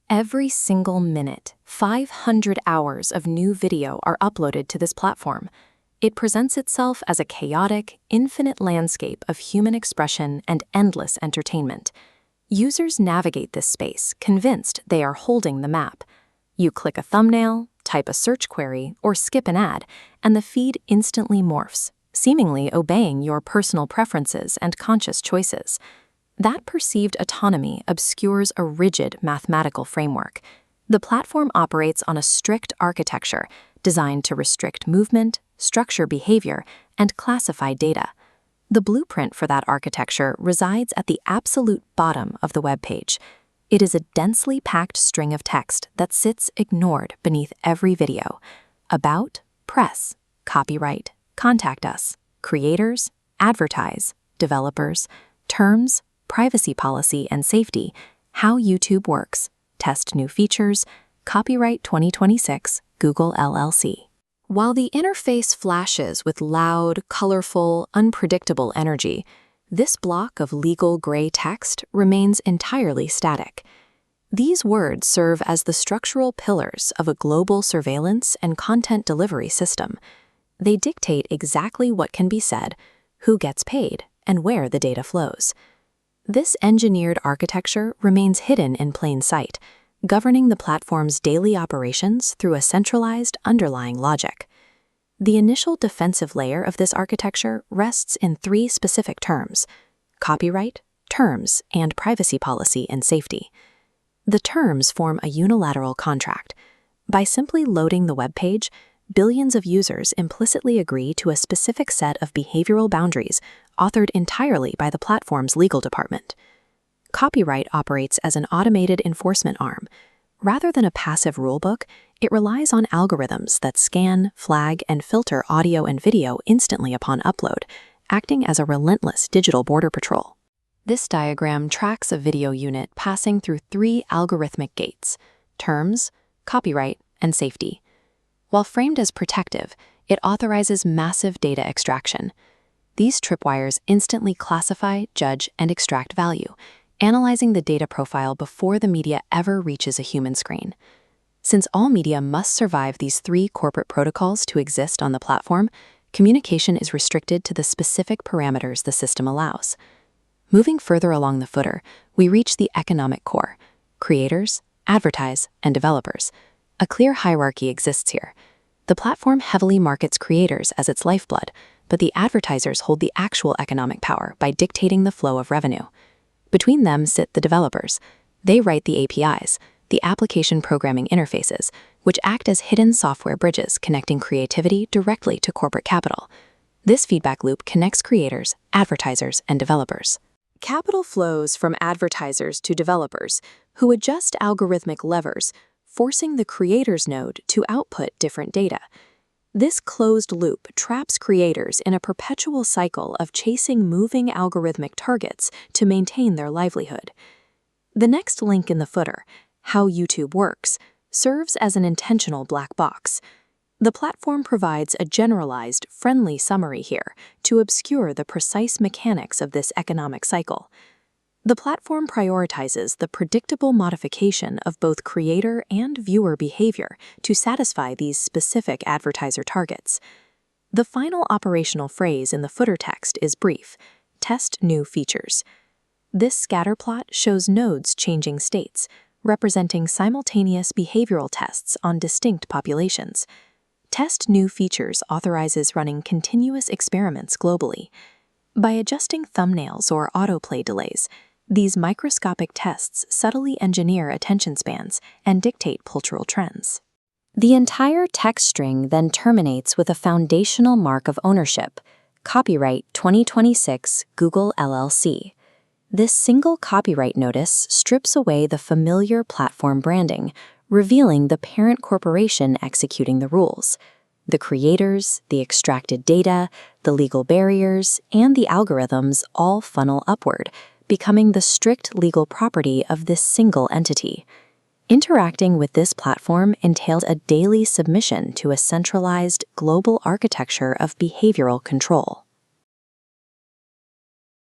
Every single minute, 500 hours of new video are uploaded to this platform. It presents itself as a chaotic, infinite landscape of human expression and endless entertainment. Users navigate this space convinced they are holding the map. You click a thumbnail, type a search query, or skip an ad, and the feed instantly morphs, seemingly obeying your personal preferences and conscious choices. That perceived autonomy obscures a rigid mathematical framework. The platform operates on a strict architecture designed to restrict movement, structure behavior, and classify data. The blueprint for that architecture resides at the absolute bottom of the web page. It is a densely packed string of text that sits ignored beneath every video. About, press, copyright, contact us, creators, advertise, developers, terms, privacy policy and safety, how YouTube works, test new features, copyright 2026, Google LLC. While the interface flashes with loud, colorful, unpredictable energy, this block of legal gray text remains entirely static. These words serve as the structural pillars of a global surveillance and content delivery system. They dictate exactly what can be said, who gets paid, and where the data flows. This engineered architecture remains hidden in plain sight, governing the platform's daily operations through a centralized underlying logic. The initial defensive layer of this architecture rests in three specific terms: copyright, terms, and privacy policy and safety. The terms form a unilateral contract. By simply loading the web page, billions of users implicitly agree to a specific set of behavioral boundaries authored entirely by the platform's legal department. Copyright operates as an automated enforcement arm. Rather than a passive rulebook, it relies on algorithms that scan, flag, and filter audio and video instantly upon upload, acting as a relentless digital border patrol. This diagram tracks a video unit passing through three algorithmic gates: terms, copyright, and safety. While framed as protective, it authorizes massive data extraction. These tripwires instantly classify, judge, and extract value, analyzing the data profile before the media ever reaches a human screen. Since all media must survive these three corporate protocols to exist on the platform, communication is restricted to the specific parameters the system allows. Moving further along the footer, we reach the economic core: creators, advertise, and developers. A clear hierarchy exists here. The platform heavily markets creators as its lifeblood, but the advertisers hold the actual economic power by dictating the flow of revenue. Between them sit the developers. They write the APIs, the application programming interfaces, which act as hidden software bridges connecting creativity directly to corporate capital. This feedback loop connects creators, advertisers, and developers. Capital flows from advertisers to developers, who adjust algorithmic levers, forcing the creators node to output different data. This closed loop traps creators in a perpetual cycle of chasing moving algorithmic targets to maintain their livelihood. The next link in the footer, how YouTube works, serves as an intentional black box. The platform provides a generalized, friendly summary here to obscure the precise mechanics of this economic cycle. The platform prioritizes the predictable modification of both creator and viewer behavior to satisfy these specific advertiser targets. The final operational phrase in the footer text is brief: test new features. This scatterplot shows nodes changing states, representing simultaneous behavioral tests on distinct populations. Test new features authorizes running continuous experiments globally. By adjusting thumbnails or autoplay delays, these microscopic tests subtly engineer attention spans and dictate cultural trends. The entire text string then terminates with a foundational mark of ownership: copyright 2026, Google LLC. This single copyright notice strips away the familiar platform branding, revealing the parent corporation executing the rules. The creators, the extracted data, the legal barriers, and the algorithms all funnel upward, becoming the strict legal property of this single entity. Interacting with this platform entails a daily submission to a centralized global architecture of behavioral control.